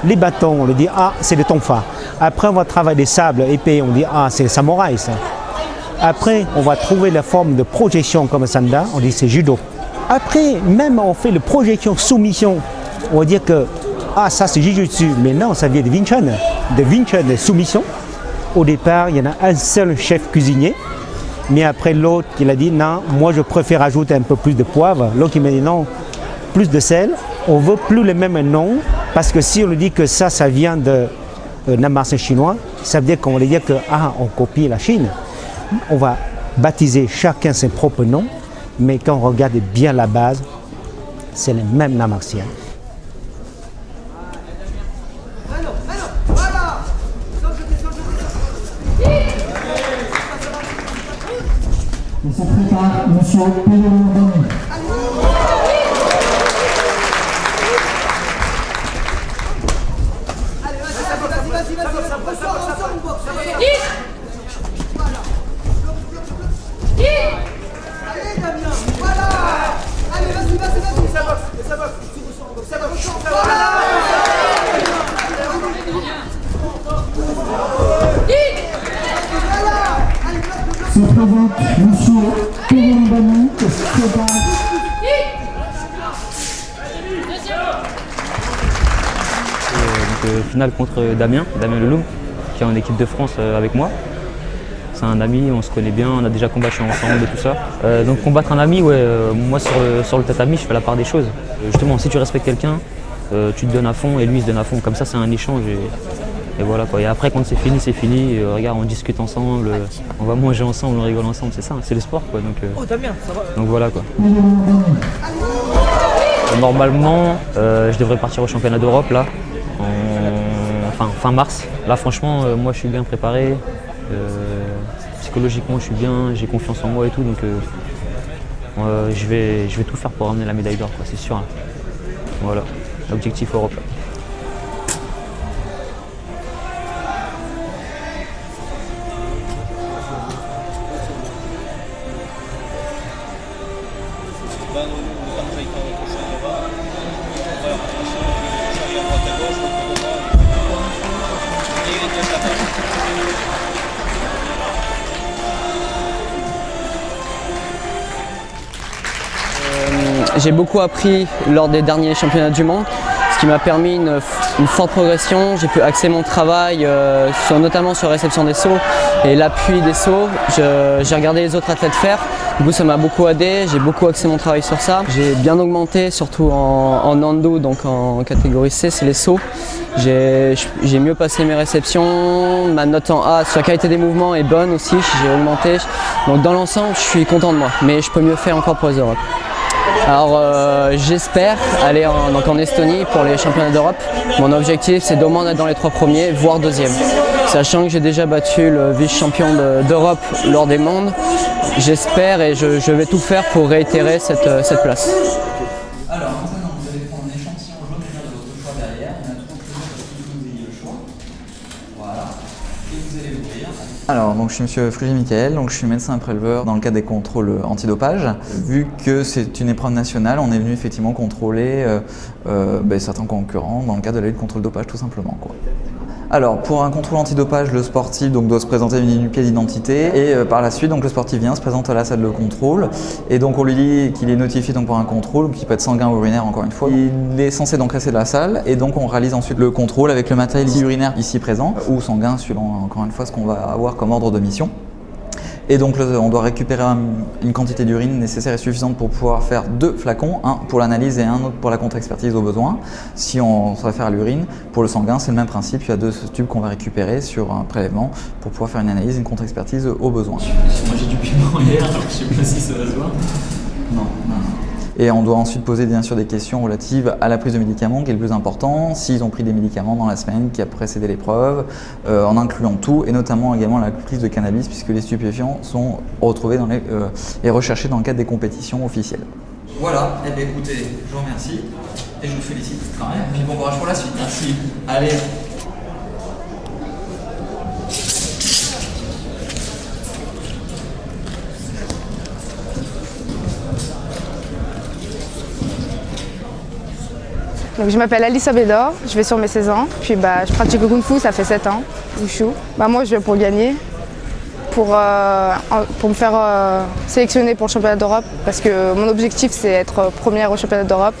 les bâtons, on le dit, ah, c'est le tonfa. Après, on va travailler des sables épais, on dit, ah, c'est le samouraï, ça. Après, on va trouver la forme de projection comme sanda, on dit, c'est judo. Après, même on fait la projection soumission, on va dire que, ah, ça c'est jujutsu, mais non, ça vient de Wing Chun, de soumission. Au départ, il y en a un seul chef cuisinier, mais après l'autre, il a dit, non, moi je préfère ajouter un peu plus de poivre. L'autre, il m'a dit, non, plus de sel. On ne veut plus le même nom, parce que si on dit que ça vient de namase chinois, ça veut dire qu'on va dire que, ah, on copie la Chine. On va baptiser chacun ses propres noms, mais quand on regarde bien la base, c'est le même namartien. Et se prépare Monsieur Pélourdon. Se présente Monsieur Pélourdon, qui se prépare. Finale contre Damien Leloum, qui est en équipe de France avec moi. C'est un ami, on se connaît bien, on a déjà combattu ensemble et tout ça. Donc combattre un ami, ouais, moi sur le tatami, je fais la part des choses. Justement, si tu respectes quelqu'un, tu te donnes à fond et lui il se donne à fond. Comme ça, c'est un échange et voilà quoi. Et après, quand c'est fini, c'est fini. Regarde, on discute ensemble, on va manger ensemble, on rigole ensemble. C'est ça, c'est le sport quoi. Donc, donc voilà quoi. Normalement, je devrais partir au championnat d'Europe là, fin mars. Là, franchement, moi je suis bien préparé. Psychologiquement, je suis bien, j'ai confiance en moi et tout. Donc je vais tout faire pour ramener la médaille d'or, c'est sûr. Hein. Voilà, l'objectif Europe. Là. J'ai beaucoup appris lors des derniers championnats du monde, ce qui m'a permis une forte progression. J'ai pu axer mon travail notamment sur la réception des sauts et l'appui des sauts. J'ai regardé les autres athlètes faire, du coup ça m'a beaucoup aidé, j'ai beaucoup axé mon travail sur ça. J'ai bien augmenté, surtout en Nando, donc en catégorie C, c'est les sauts. J'ai mieux passé mes réceptions, ma note en A sur la qualité des mouvements est bonne aussi, j'ai augmenté. Donc dans l'ensemble, je suis content de moi, mais je peux mieux faire encore pour les Europes. Alors j'espère aller en Estonie pour les championnats d'Europe. Mon objectif c'est d'au moins être dans les 3 premiers, voire 2e. Sachant que j'ai déjà battu le vice-champion d'Europe lors des mondes, j'espère et je vais tout faire pour réitérer cette place. Alors maintenant vous allez prendre un échantillon jaune de votre choix derrière, il y en a tout pour que vous ayez le choix. Voilà. Et vous allez l'ouvrir. Alors, donc, je suis monsieur Frugy Michael, donc je suis médecin préleveur dans le cadre des contrôles antidopage. Vu que c'est une épreuve nationale, on est venu effectivement contrôler certains concurrents dans le cadre de la lutte contre le dopage tout simplement, quoi. Alors, pour un contrôle antidopage, le sportif doit se présenter une pièce d'identité et par la suite, donc, le sportif vient, se présente à la salle de contrôle et donc on lui dit qu'il est notifié donc, pour un contrôle qui peut être sanguin ou urinaire encore une fois. Il est censé donc rester de la salle et donc on réalise ensuite le contrôle avec le matériel urinaire ici présent ou sanguin suivant encore une fois ce qu'on va avoir comme ordre de mission. Et donc on doit récupérer une quantité d'urine nécessaire et suffisante pour pouvoir faire 2 flacons, un pour l'analyse et un autre pour la contre-expertise au besoin. Si on se réfère à l'urine, pour le sanguin c'est le même principe, il y a 2 tubes qu'on va récupérer sur un prélèvement pour pouvoir faire une analyse et une contre-expertise au besoin. Moi j'ai du piment hier, alors je sais pas si ça va se voir. Non. Et on doit ensuite poser bien sûr des questions relatives à la prise de médicaments, qui est le plus important, s'ils ont pris des médicaments dans la semaine qui a précédé l'épreuve, en incluant tout, et notamment également la prise de cannabis, puisque les stupéfiants sont retrouvés et recherchés dans le cadre des compétitions officielles. Voilà, eh bien écoutez, je vous remercie, et je vous félicite quand même, et puis bon courage pour la suite. Merci. Allez. Donc, je m'appelle Alice Abedor, je vais sur mes 16 ans. Puis je pratique le Kung Fu, ça fait 7 ans, Wushu. Moi, je vais pour gagner, pour me faire sélectionner pour le championnat d'Europe. Parce que mon objectif, c'est être première au championnat d'Europe.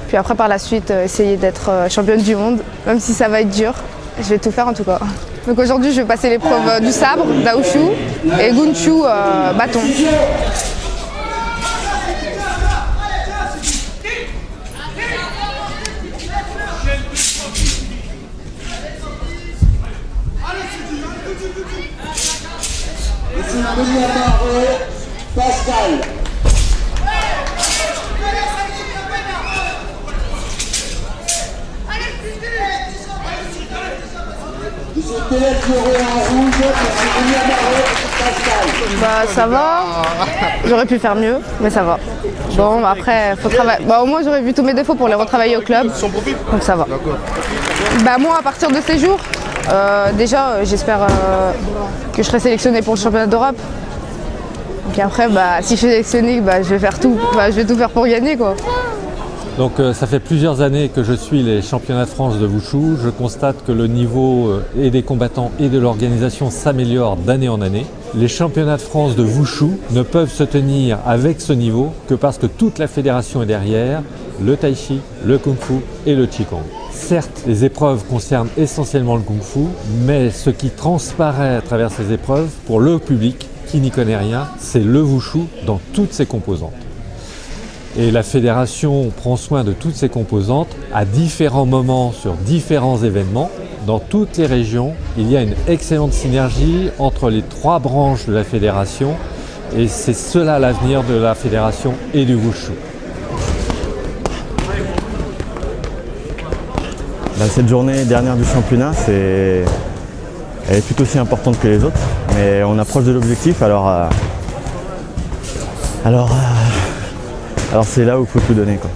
Puis après, par la suite, essayer d'être championne du monde, même si ça va être dur. Je vais tout faire en tout cas. Donc aujourd'hui, je vais passer l'épreuve du sabre, d'Aoshu, et Gunshu, bâton. Pascal. Ça va, j'aurais pu faire mieux, mais ça va. Bon, après, faut travailler. Au moins, j'aurais vu tous mes défauts pour les retravailler au club, donc ça va. Moi, à partir de ces jours, déjà, j'espère que je serai sélectionnée pour le championnat d'Europe. Et après, si je suis sélectionnée, je vais faire tout, je vais tout faire pour gagner, quoi. Donc ça fait plusieurs années que je suis les championnats de France de Wushu. Je constate que le niveau et des combattants et de l'organisation s'améliore d'année en année. Les championnats de France de Wushu ne peuvent se tenir avec ce niveau que parce que toute la fédération est derrière, le Tai Chi, le Kung Fu et le Qigong. Certes, les épreuves concernent essentiellement le Kung Fu, mais ce qui transparaît à travers ces épreuves, pour le public qui n'y connaît rien, c'est le Wushu dans toutes ses composantes. Et la fédération prend soin de toutes ces composantes à différents moments sur différents événements. Dans toutes les régions, il y a une excellente synergie entre les 3 branches de la fédération et c'est cela l'avenir de la fédération et du Wushu. Cette journée dernière du championnat, elle est tout aussi importante que les autres, mais on approche de l'objectif, alors c'est là où il faut tout donner, quoi.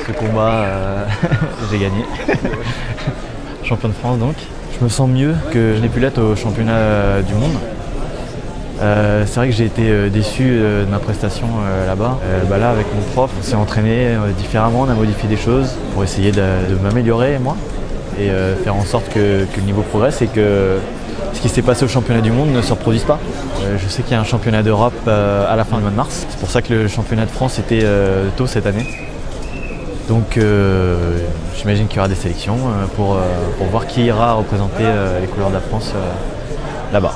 Ce combat, j'ai gagné. Champion de France donc. Je me sens mieux que je n'ai pu l'être au championnat du monde. C'est vrai que j'ai été déçu de ma prestation là-bas. Là avec mon prof, on s'est entraîné différemment, on a modifié des choses pour essayer de m'améliorer moi et faire en sorte que le niveau progresse et que ce qui s'est passé au championnat du monde ne se reproduise pas. Je sais qu'il y a un championnat d'Europe à la fin du mois de mars. C'est pour ça que le championnat de France était tôt cette année. Donc j'imagine qu'il y aura des sélections pour voir qui ira représenter les couleurs de la France là-bas.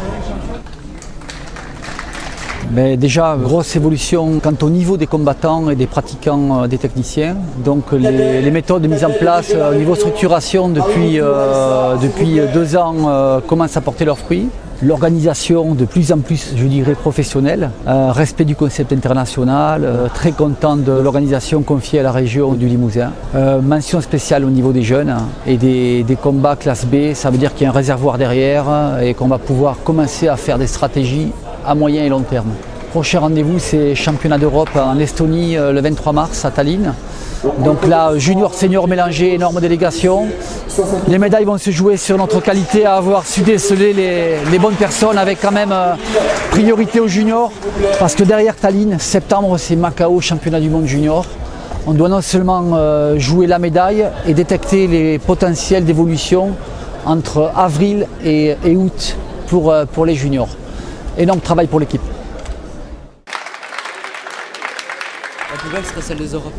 Déjà, grosse évolution quant au niveau des combattants et des pratiquants, des techniciens. Donc les méthodes mises en place au niveau structuration depuis 2 ans commencent à porter leurs fruits. L'organisation de plus en plus, je dirais, professionnelle, respect du concept international, très content de l'organisation confiée à la région du Limousin. Mention spéciale au niveau des jeunes et des combats classe B, ça veut dire qu'il y a un réservoir derrière et qu'on va pouvoir commencer à faire des stratégies à moyen et long terme. Prochain rendez-vous, c'est championnat d'Europe en Estonie le 23 mars à Tallinn. Donc là, junior, senior mélangé, énorme délégation. Les médailles vont se jouer sur notre qualité à avoir su déceler les bonnes personnes avec quand même priorité aux juniors. Parce que derrière Tallinn, septembre, c'est Macao, championnat du monde junior. On doit non seulement jouer la médaille et détecter les potentiels d'évolution entre avril et août pour les juniors. Énorme travail pour l'équipe. La plus belle serait celle des Europes.